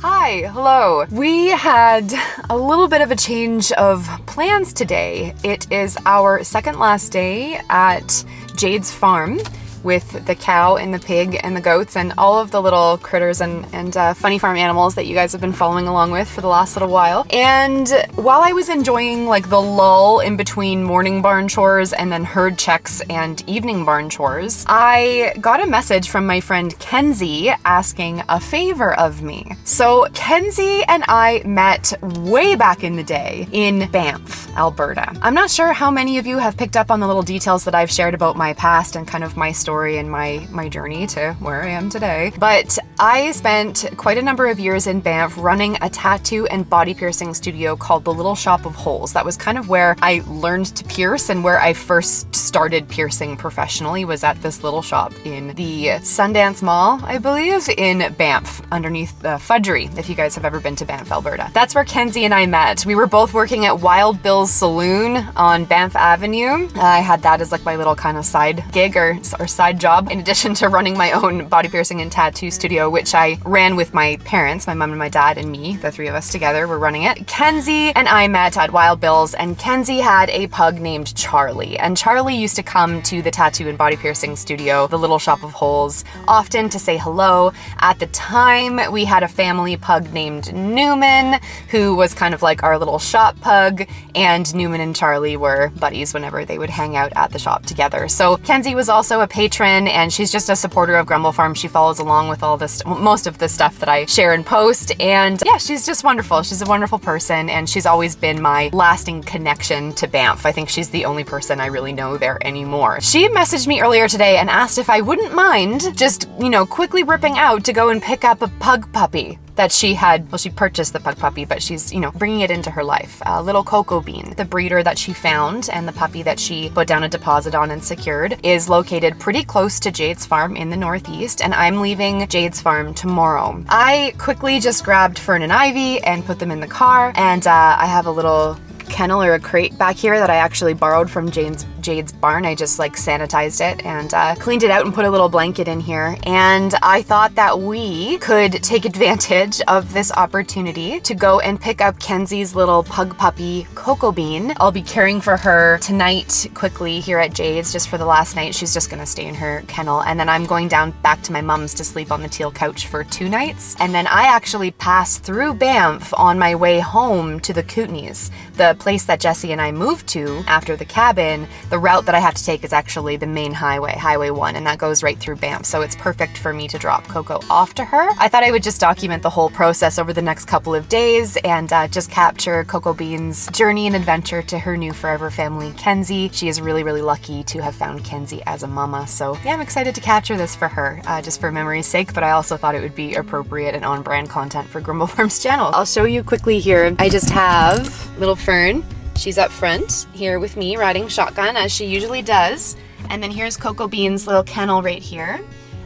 Hi, hello. We had a little bit of a change of plans today. It is our second last day at Jade's farm with the cow and the pig and the goats and all of the little critters and funny farm animals that you guys have been following along with for the last little while. And while I was enjoying like the lull in between morning barn chores and then herd checks and evening barn chores, I got a message from my friend Kenzie asking a favor of me. So Kenzie and I met way back in the day in Banff, Alberta. I'm not sure how many of you have picked up on the little details that I've shared about my past and kind of my story and my journey to where I am today. But I spent quite a number of years in Banff running a tattoo and body piercing studio called the Little Shop of Holes. That was kind of where I learned to pierce and where I first started piercing professionally, was at this little shop in the Sundance Mall, I believe, in Banff, underneath the Fudgery, if you guys have ever been to Banff, Alberta. That's where Kenzie and I met. We were both working at Wild Bill's Saloon on Banff Avenue. I had that as like my little kind of side gig or side job, in addition to running my own body piercing and tattoo studio, which I ran with my parents, my mom and my dad and me. The three of us together were running it. Kenzie and I met at Wild Bill's, and Kenzie had a pug named Charlie. And Charlie used to come to the tattoo and body piercing studio, the Little Shop of Holes, often to say hello. At the time, we had a family pug named Newman, who was kind of like our little shop pug, and Newman and Charlie were buddies whenever they would hang out at the shop together. So Kenzie was also a patron, and she's just a supporter of Grumble Farm. She follows along with all this, most of the stuff that I share and post, and yeah, she's just wonderful. She's a wonderful person, and she's always been my lasting connection to Banff. I think she's the only person I really know there anymore. She messaged me earlier today and asked if I wouldn't mind just, quickly ripping out to go and pick up a pug puppy that she had. Well, she purchased the pug puppy, but she's, bringing it into her life. Little Cocoa Bean, the breeder that she found and the puppy that she put down a deposit on and secured, is located pretty close to Jade's farm in the Northeast, and I'm leaving Jade's farm tomorrow. I quickly just grabbed Fern and Ivy and put them in the car, and I have a little kennel or a crate back here that I actually borrowed from Jade's barn. I just sanitized it and cleaned it out and put a little blanket in here. And I thought that we could take advantage of this opportunity to go and pick up Kenzie's little pug puppy, Cocoa Bean. I'll be caring for her tonight quickly here at Jade's just for the last night. She's just gonna stay in her kennel. And then I'm going down back to my mom's to sleep on the teal couch for 2 nights. And then I actually pass through Banff on my way home to the Kootenays, the place that Jesse and I moved to after the cabin. The route that I have to take is actually the main highway, Highway 1, and that goes right through Banff, so it's perfect for me to drop Coco off to her. I thought I would just document the whole process over the next couple of days and just capture Cocoa Bean's journey and adventure to her new forever family, Kenzie. She is really, really lucky to have found Kenzie as a mama, so yeah, I'm excited to capture this for her, just for memory's sake, but I also thought it would be appropriate and on-brand content for Grumble Farm's channel. I'll show you quickly here. I just have little Fern. She's up front here with me riding shotgun as she usually does. And then here's Cocoa Bean's little kennel right here.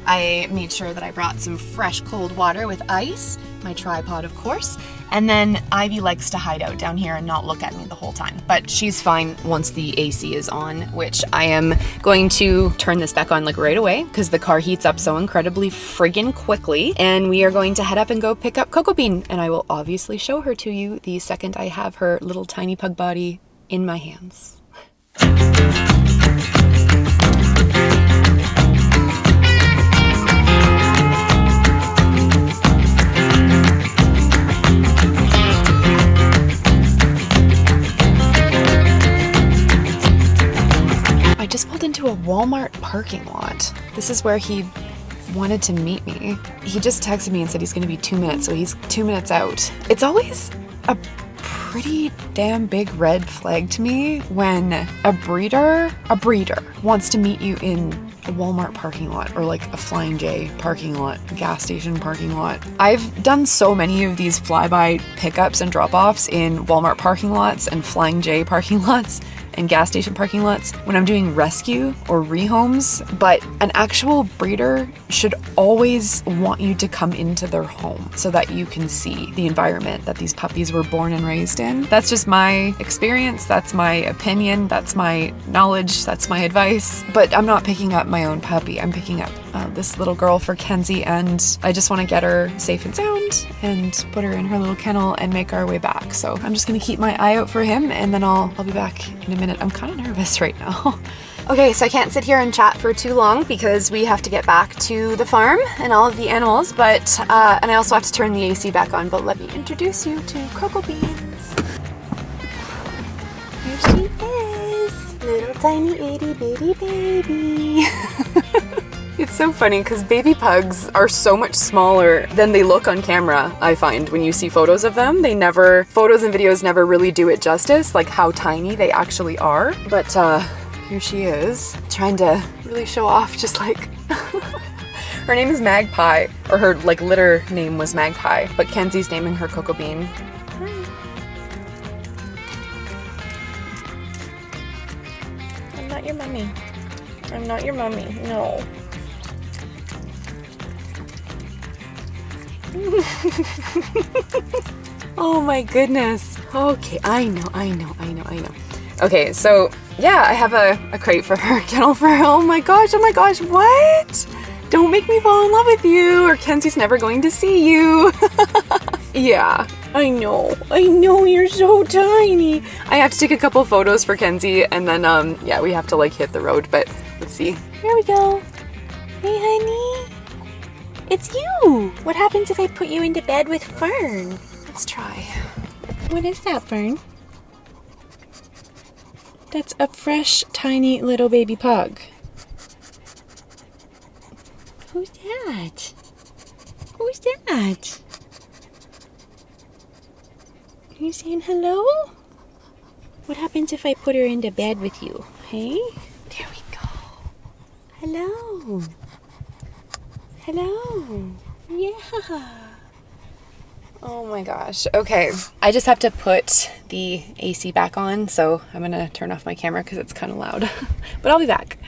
I made sure that I brought some fresh cold water with ice, my tripod of course. And then Ivy likes to hide out down here and not look at me the whole time. But she's fine once the AC is on, which I am going to turn this back on right away because the car heats up so incredibly friggin' quickly. And we are going to head up and go pick up Cocoa Bean. And I will obviously show her to you the second I have her little tiny pug body in my hands. I just pulled into a Walmart parking lot. This is where he wanted to meet me. He just texted me and said he's gonna be 2 minutes, so he's 2 minutes out. It's always a pretty damn big red flag to me when a breeder wants to meet you in a Walmart parking lot or a Flying J parking lot, gas station parking lot. I've done so many of these flyby pickups and drop-offs in Walmart parking lots and Flying J parking lots and gas station parking lots when I'm doing rescue or rehomes, but an actual breeder should always want you to come into their home so that you can see the environment that these puppies were born and raised in. That's just my experience, that's my opinion, that's my knowledge, that's my advice, but I'm not picking up my own puppy, I'm picking up this little girl for Kenzie, and I just want to get her safe and sound and put her in her little kennel and make our way back. So I'm just gonna keep my eye out for him, and then I'll be back in a minute. I'm kind of nervous right now. Okay, so I can't sit here and chat for too long because we have to get back to the farm and all of the animals, but and I also have to turn the AC back on, but let me introduce you to Cocoa Beans. Here she is, little tiny itty bitty baby. It's so funny because baby pugs are so much smaller than they look on camera, I find. When you see photos of them, photos and videos never really do it justice, like how tiny they actually are. But here she is, trying to really show off, just like, her name is Magpie, or her like litter name was Magpie, but Kenzie's naming her Cocoa Bean. Hi. I'm not your mummy. I'm not your mummy, no. Oh my goodness. Okay, I know. Okay, so yeah, I have a crate for her, kennel for her. Oh my gosh, what? Don't make me fall in love with you or Kenzie's never going to see you. Yeah, I know, you're so tiny. I have to take a couple photos for Kenzie and then, yeah, we have to like hit the road, but let's see. Here we go. Hey, honey. It's you! What happens if I put you into bed with Fern? Let's try. What is that, Fern? That's a fresh, tiny little baby pug. Who's that? Who's that? Are you saying hello? What happens if I put her into bed with you? Hey? There we go. Hello. Hello. Yeah. Oh my gosh. Okay. I just have to put the AC back on, so I'm gonna turn off my camera because it's kind of loud. But I'll be back.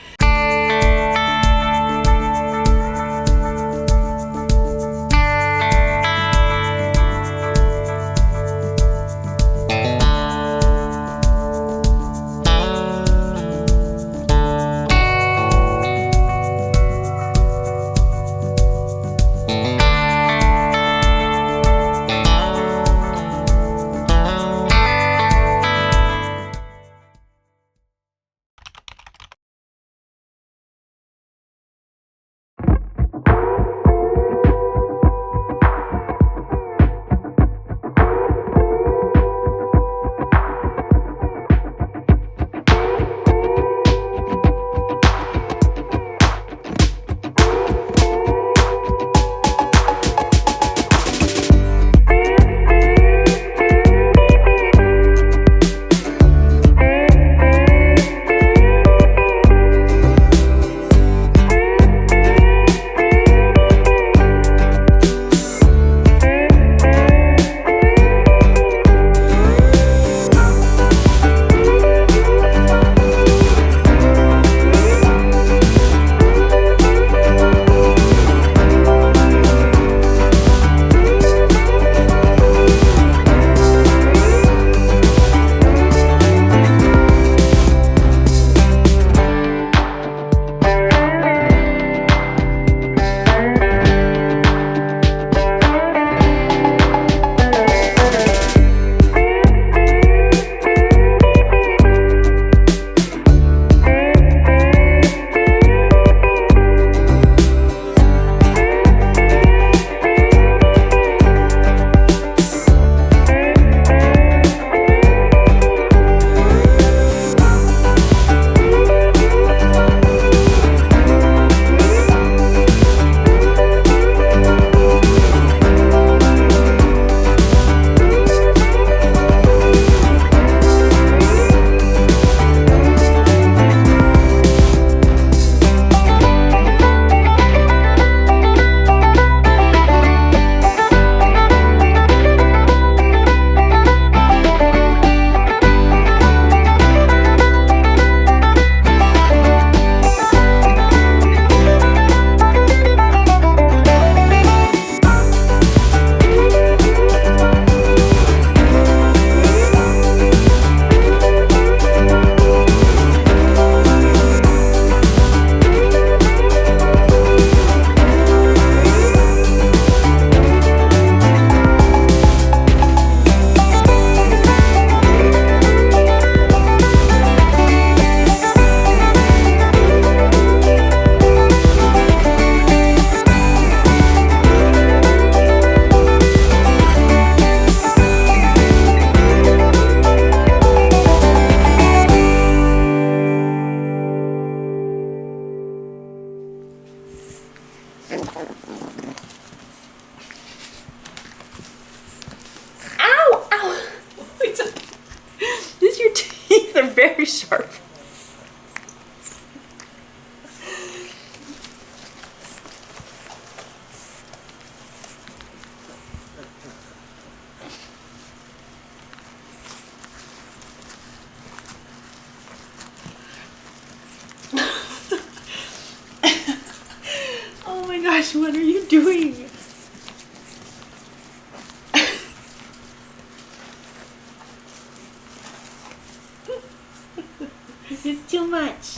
They're very sharp. Oh my gosh, what are you doing? It's too much.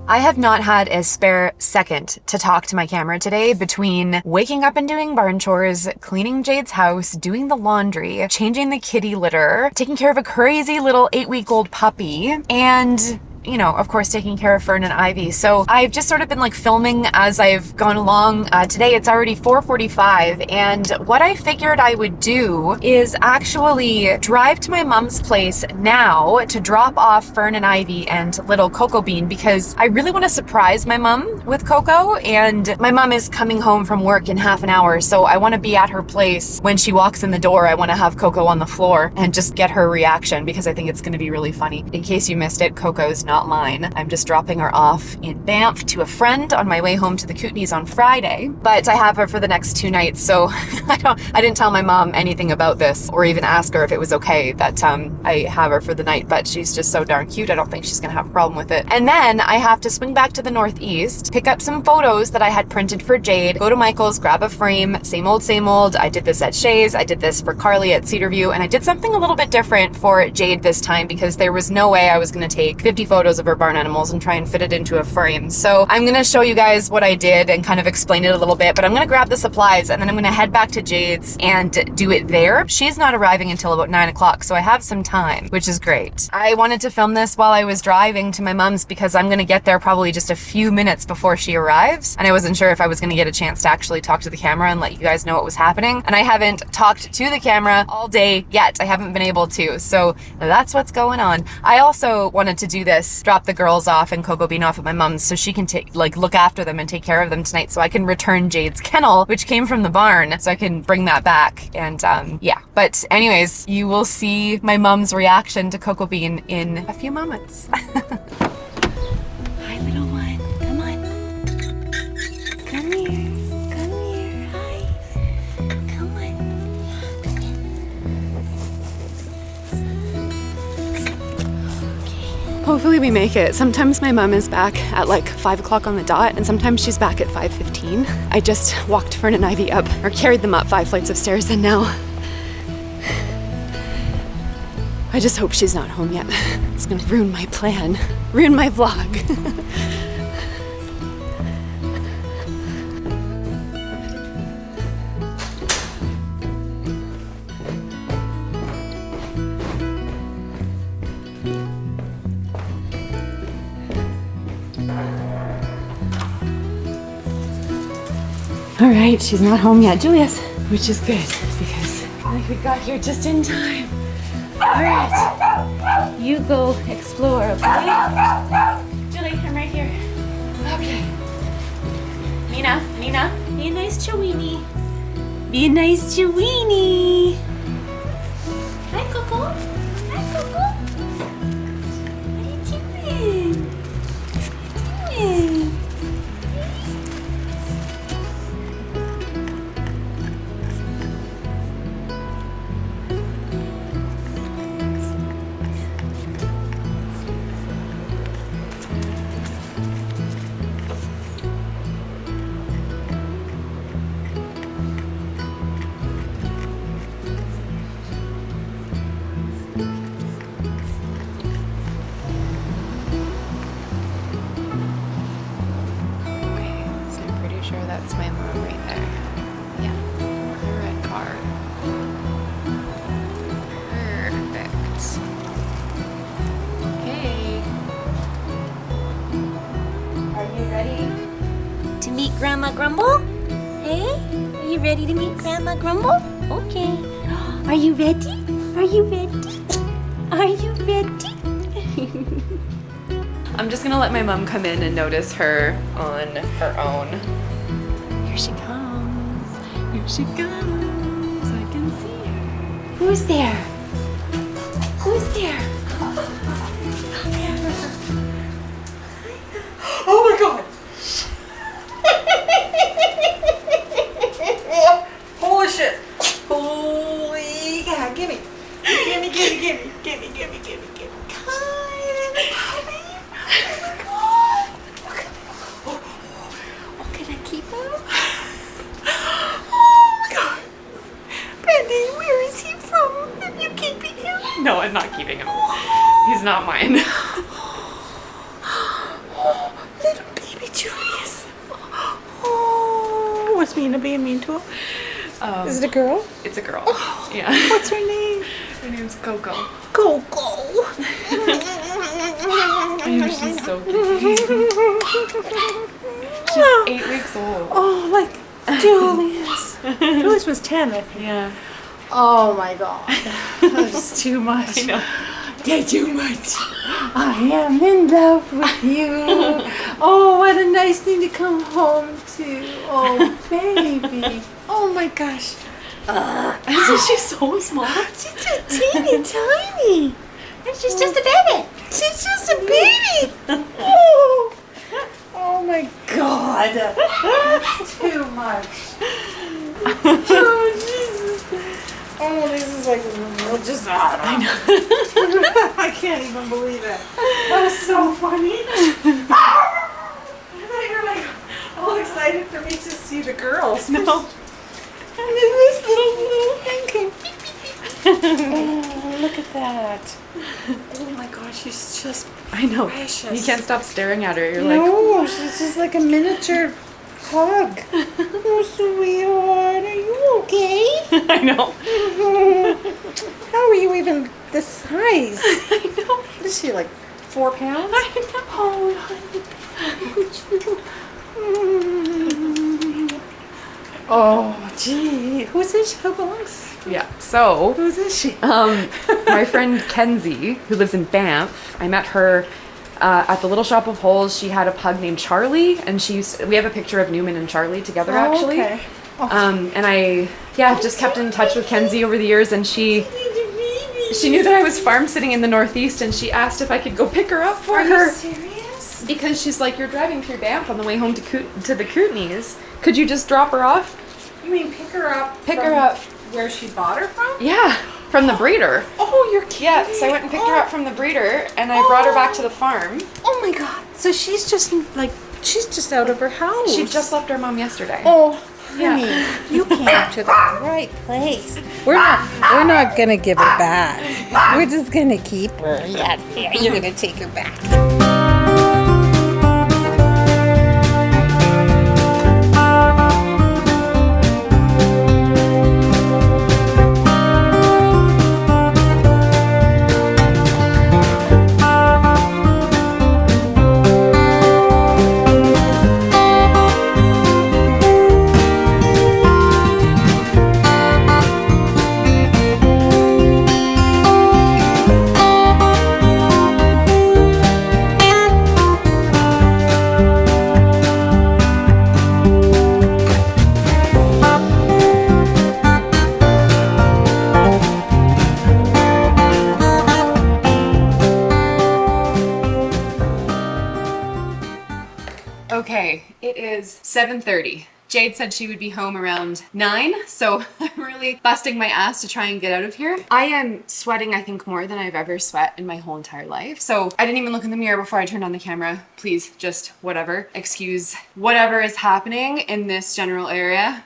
I have not had a spare second to talk to my camera today between waking up and doing barn chores, cleaning Jade's house, doing the laundry, changing the kitty litter, taking care of a crazy little 8-week-old puppy, and you know, of course, taking care of Fern and Ivy. So I've just sort of been like filming as I've gone along. Today it's already 4:45, and what I figured I would do is actually drive to my mom's place now to drop off Fern and Ivy and little Cocoa Bean, because I really want to surprise my mom with Coco, and my mom is coming home from work in half an hour, so I want to be at her place when she walks in the door. I want to have Coco on the floor and just get her reaction, because I think it's going to be really funny. In case you missed it, Coco's not not mine. I'm just dropping her off in Banff to a friend on my way home to the Kootenays on Friday, but I have her for the next 2 nights, so I didn't tell my mom anything about this or even ask her if it was okay that I have her for the night, but she's just so darn cute. I don't think she's gonna have a problem with it. And then I have to swing back to the Northeast, pick up some photos that I had printed for Jade, go to Michael's, grab a frame, same old, same old. I did this at Shay's, I did this for Carly at Cedarview, and I did something a little bit different for Jade this time because there was no way I was gonna take 50 photos of her barn animals and try and fit it into a frame. So I'm gonna show you guys what I did and kind of explain it a little bit, but I'm gonna grab the supplies and then I'm gonna head back to Jade's and do it there. She's not arriving until about 9 o'clock, so I have some time, which is great. I wanted to film this while I was driving to my mom's because I'm gonna get there probably just a few minutes before she arrives, and I wasn't sure if I was gonna get a chance to actually talk to the camera and let you guys know what was happening, and I haven't talked to the camera all day yet. I haven't been able to, so that's what's going on. I also wanted to do this, drop the girls off and Coco Bean off at my mom's so she can look after them and take care of them tonight, so I can return Jade's kennel, which came from the barn, so I can bring that back. And yeah, but anyways, you will see my mom's reaction to Coco Bean in a few moments. Hi, little one. Come on. Come here. Come here. Hi. Come on. Hopefully we make it. Sometimes my mom is back at like 5 o'clock on the dot, and sometimes she's back at 5:15. I just walked Fern and Ivy up, or carried them up 5 flights of stairs, and now I just hope she's not home yet. It's gonna ruin my plan, ruin my vlog. All right, she's not home yet, Julius, which is good because I think we got here just in time. All right, you go explore, okay? Julie, I'm right here. Okay. Nina, be a nice Chewini. Be a nice Chewini. Hi, Coco. Hi, Coco. What are you doing? What are you doing? That's my mom right there. Yeah, the red car. Perfect. Okay. Are you ready To meet Grandma Grumble? Hey? Are you ready to meet Grandma Grumble? Okay. Are you ready? Are you ready? Are you ready? I'm just gonna let my mom come in and notice her on her own. Here she comes. Here she comes. I can see her. Who's there? Who's there? Oh my god! Holy shit! Holy cow, gimme! Gimme! Oh, can I keep him? No, I'm not keeping him. He's not mine. Little baby Julius. Oh, what's mean to be mean to him? Is it a girl? It's a girl. Oh, yeah. What's her name? Her name's Coco. Coco. She's so cute. She's 8 weeks old. Oh, like Julius. Julius was 10, I think. Yeah. Oh my god. That's too much. I know. That's too much. I am in love with you. Oh, what a nice thing to come home to. Oh, baby. Oh my gosh. Isn't she so small? She's just teeny tiny. And she's just a baby. She's just a baby. Oh, oh my God. That's too much. Oh, Jesus. Oh, this is like just I know. I can't even believe it. That was so funny. I thought you were like all excited for me to see the girls. No. And then this little thing came. Oh, look at that. Oh my gosh, she's just I know. precious. You can't stop staring at her. You're like, No, she's just like a miniature pug. Oh, sweetheart, are you okay? I know. How are you even this size? I know. What is she, like 4 pounds? I know. Oh, gee. Who's this? Who belongs? Yeah. So, Who's is she? my friend Kenzie, who lives in Banff, I met her at the Little Shop of Holes. She had a pug named Charlie, and we have a picture of Newman and Charlie together actually. Okay. Oh. And I've just kept in touch with Kenzie over the years, and she knew that I was farm sitting in the Northeast, and she asked if I could go pick her up for Are her. you serious? Because she's like, you're driving through Banff on the way home to the Kootenays. Could you just drop her off? You mean pick her up? Pick from her up. where she bought her from? Yeah, from the breeder. Oh, you're kidding. Yeah, so I went and picked her up from the breeder, and I brought her back to the farm. Oh my God. So she's just out of her house. She just left her mom yesterday. Oh, Yeah. honey, you came to the right place. We're not gonna give her back. We're just gonna keep her. Yeah, you're gonna take her back. Okay, it is 7:30. Jade said she would be home around 9, so I'm really busting my ass to try and get out of here. I am sweating, I think, more than I've ever sweat in my whole entire life. So I didn't even look in the mirror before I turned on the camera. Please, just whatever. Excuse whatever is happening in this general area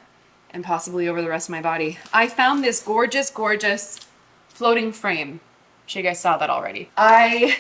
and possibly over the rest of my body. I found this gorgeous, gorgeous floating frame. I'm sure you guys saw that already. I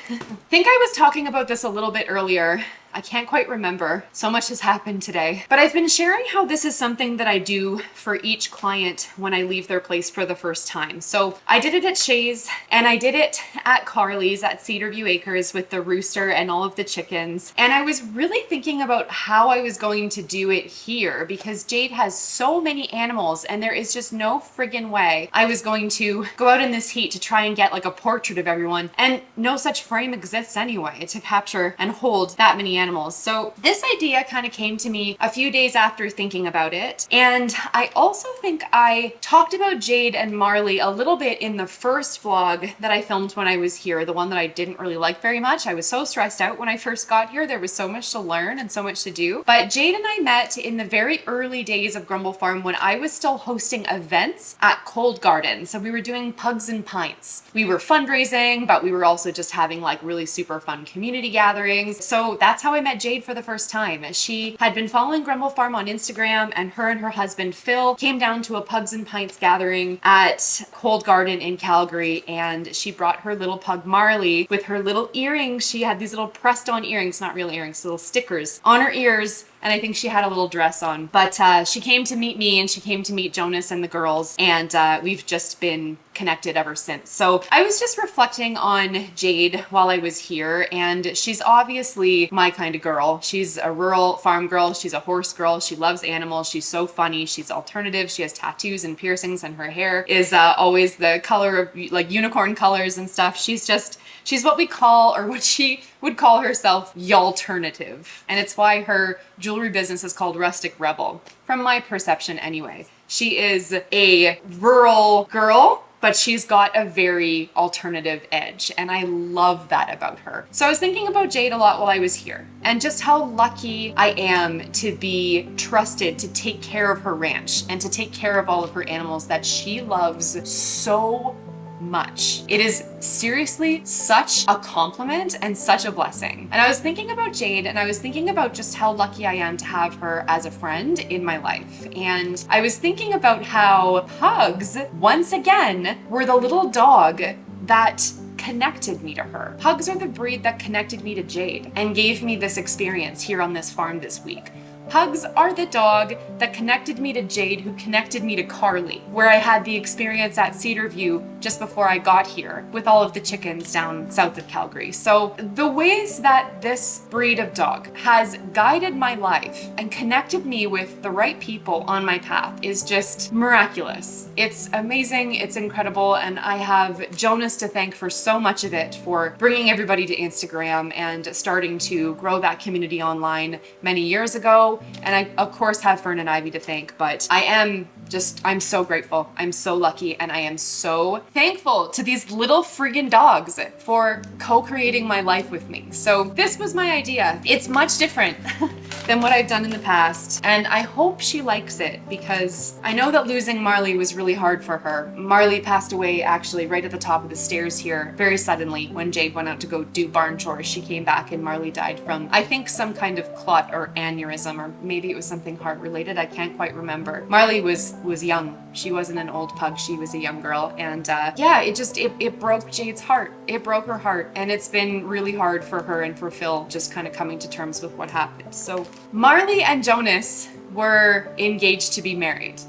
think I was talking about this a little bit earlier. I can't quite remember. So much has happened today. But I've been sharing how this is something that I do for each client when I leave their place for the first time. So I did it at Shay's, and I did it at Carly's at Cedarview Acres with the rooster and all of the chickens. And I was really thinking about how I was going to do it here because Jade has so many animals and there is just no friggin' way I was going to go out in this heat to try and get like a portrait of everyone. And no such frame exists anyway to capture and hold that many animals. So this idea kind of came to me a few days after thinking about it. And I also think I talked about Jade and Marley a little bit in the first vlog that I filmed when I was here, the one that I didn't really like very much. I was so stressed out when I first got here. There was so much to learn and so much to do. But Jade and I met in the very early days of Grumble Farm when I was still hosting events at Cold Garden. So we were doing pugs and pints. We were fundraising, but we were also just having like really super fun community gatherings. So that's how I met Jade for the first time. She had been following Grumble Farm on Instagram, and her husband Phil came down to a Pugs and Pints gathering at Cold Garden in Calgary, and she brought her little pug Marley with her little earrings. She had these little pressed on earrings, not real earrings, little stickers on her ears. And I think she had a little dress on. But she came to meet me and she came to meet Jonas and the girls. And we've just been connected ever since. So I was just reflecting on Jade while I was here. And she's obviously my kind of girl. She's a rural farm girl. She's a horse girl. She loves animals. She's so funny. She's alternative. She has tattoos and piercings, and her hair is always the color of like unicorn colors and stuff. She's what we call, or what she would call herself, y'alternative. And it's why her jewelry business is called Rustic Rebel, from my perception anyway. She is a rural girl but she's got a very alternative edge, and I love that about her. So I was thinking about Jade a lot while I was here, and just how lucky I am to be trusted to take care of her ranch and to take care of all of her animals that she loves so much. It is seriously such a compliment and such a blessing. And I was thinking about Jade, and I was thinking about just how lucky I am to have her as a friend in my life. And I was thinking about how pugs, once again, were the little dog that connected me to her. Pugs are the breed that connected me to Jade and gave me this experience here on this farm this week. Pugs are the dog that connected me to Jade, who connected me to Carly, where I had the experience at Cedarview just before I got here with all of the chickens down south of Calgary. So the ways that this breed of dog has guided my life and connected me with the right people on my path is just miraculous. It's amazing, it's incredible, and I have Jonas to thank for so much of it, for bringing everybody to Instagram and starting to grow that community online many years ago. And I, of course, have Fern and Ivy to thank, but I'm so grateful. I'm so lucky, and I am so thankful to these little friggin' dogs for co-creating my life with me. So this was my idea. It's much different than what I've done in the past, and I hope she likes it, because I know that losing Marley was really hard for her. Marley passed away actually right at the top of the stairs here very suddenly when Jade went out to go do barn chores. She came back and Marley died from, I think, some kind of clot or aneurysm, or maybe it was something heart related. I can't quite remember. Marley was young. She wasn't an old pug. She was a young girl. And yeah, it broke Jade's heart. It broke her heart. And it's been really hard for her and for Phil just kind of coming to terms with what happened. So Marley and Jonas were engaged to be married.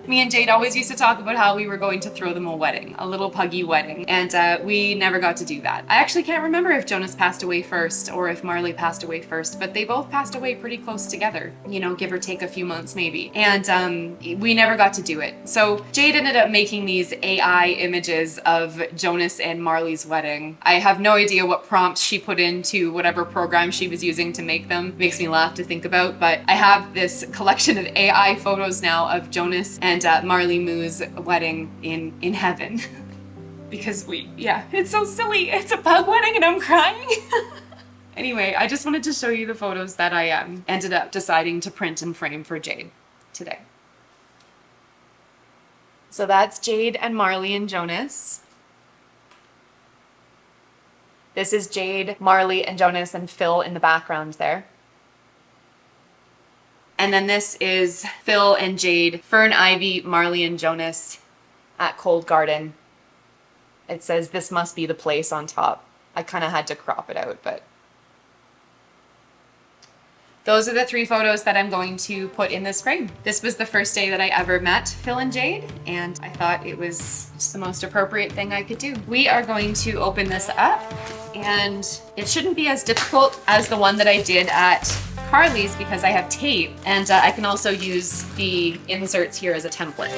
Me and Jade always used to talk about how we were going to throw them a wedding, a little puggy wedding, and we never got to do that. I actually can't remember if Jonas passed away first or if Marley passed away first, but they both passed away pretty close together, you know, give or take a few months maybe, and we never got to do it. So Jade ended up making these AI images of Jonas and Marley's wedding. I have no idea what prompts she put into whatever program she was using to make them. It makes me laugh to think about, but I have this collection of AI photos now of Jonas and Marley Moo's wedding in heaven. Because it's so silly. It's a pug wedding and I'm crying. Anyway, I just wanted to show you the photos that I ended up deciding to print and frame for Jade today. So that's Jade and Marley and Jonas. This is Jade, Marley, and Jonas, and Phil in the background there. And then this is Phil and Jade, Fern Ivy, Marley, and Jonas at Cold Garden. It says, "This must be the place" on top. I kind of had to crop it out, but those are the 3 photos that I'm going to put in this frame. This was the first day that I ever met Phil and Jade, and I thought it was just the most appropriate thing I could do. We are going to open this up, and it shouldn't be as difficult as the one that I did at Carly's because I have tape, and I can also use the inserts here as a template.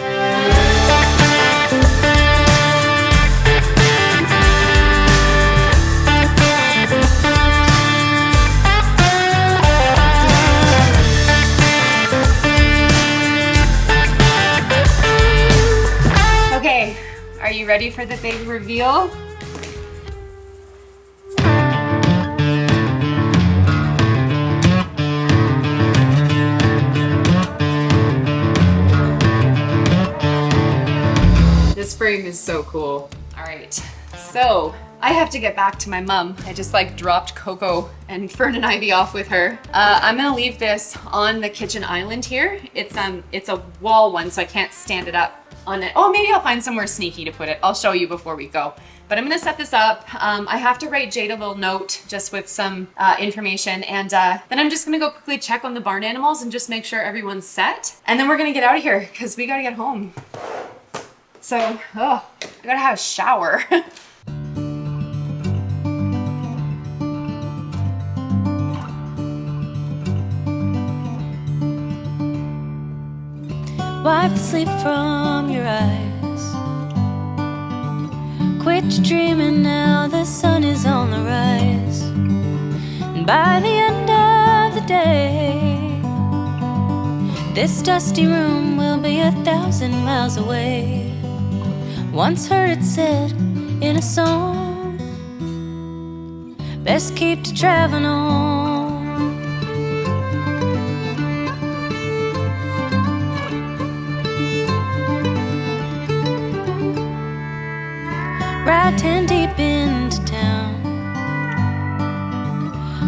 Okay, are you ready for the big reveal? This frame is so cool. All right, so I have to get back to my mom. I just dropped Coco and Fern and Ivy off with her. I'm gonna leave this on the kitchen island here. It's a wall one, so I can't stand it up on it. Oh, maybe I'll find somewhere sneaky to put it. I'll show you before we go. But I'm gonna set this up. I have to write Jade a little note just with some information, and then I'm just gonna go quickly check on the barn animals and just make sure everyone's set. And then we're gonna get out of here because we gotta get home. So, I gotta have a shower. Wipe the sleep from your eyes. Quit dreaming now, the sun is on the rise. And by the end of the day, this dusty room will be 1,000 miles away. Once heard it said in a song, best keep to traveling on. Ride 10 deep into town,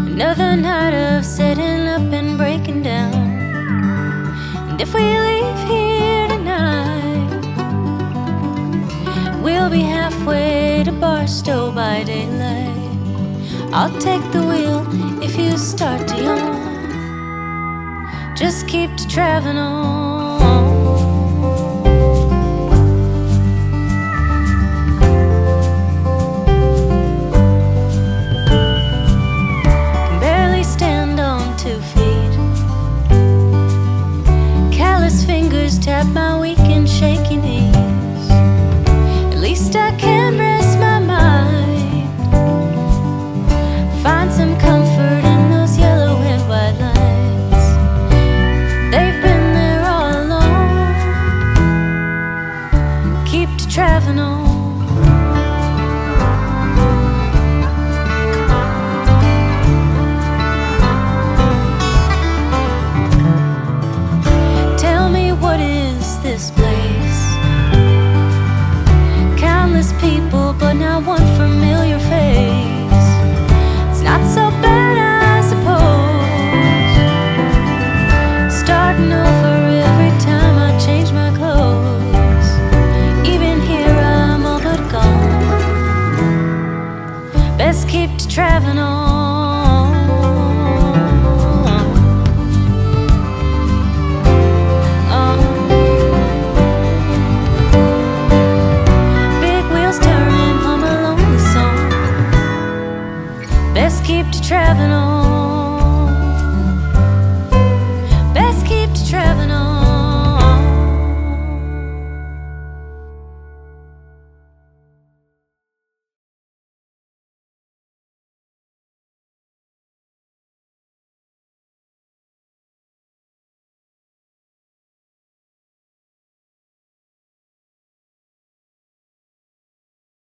another night of setting up and breaking down. And if we leave here tonight, we'll be halfway to Barstow by daylight. I'll take the wheel if you start to yawn. Just keep to traveling on. Can barely stand on 2 feet. Callous fingers tap my weak and shaky knees. At least I can rest my mind, find some comfort in those yellow and white lines. They've been there all along. Keep to traveling on. Tell me, what is this place? Countless people, but not one familiar face. It's not so bad, I suppose. Starting over every time I change my clothes. Even here I'm all but gone. Best keep to traveling on. Big wheels turning, hum a lonely song. Best keep to traveling on. Best keep to traveling on.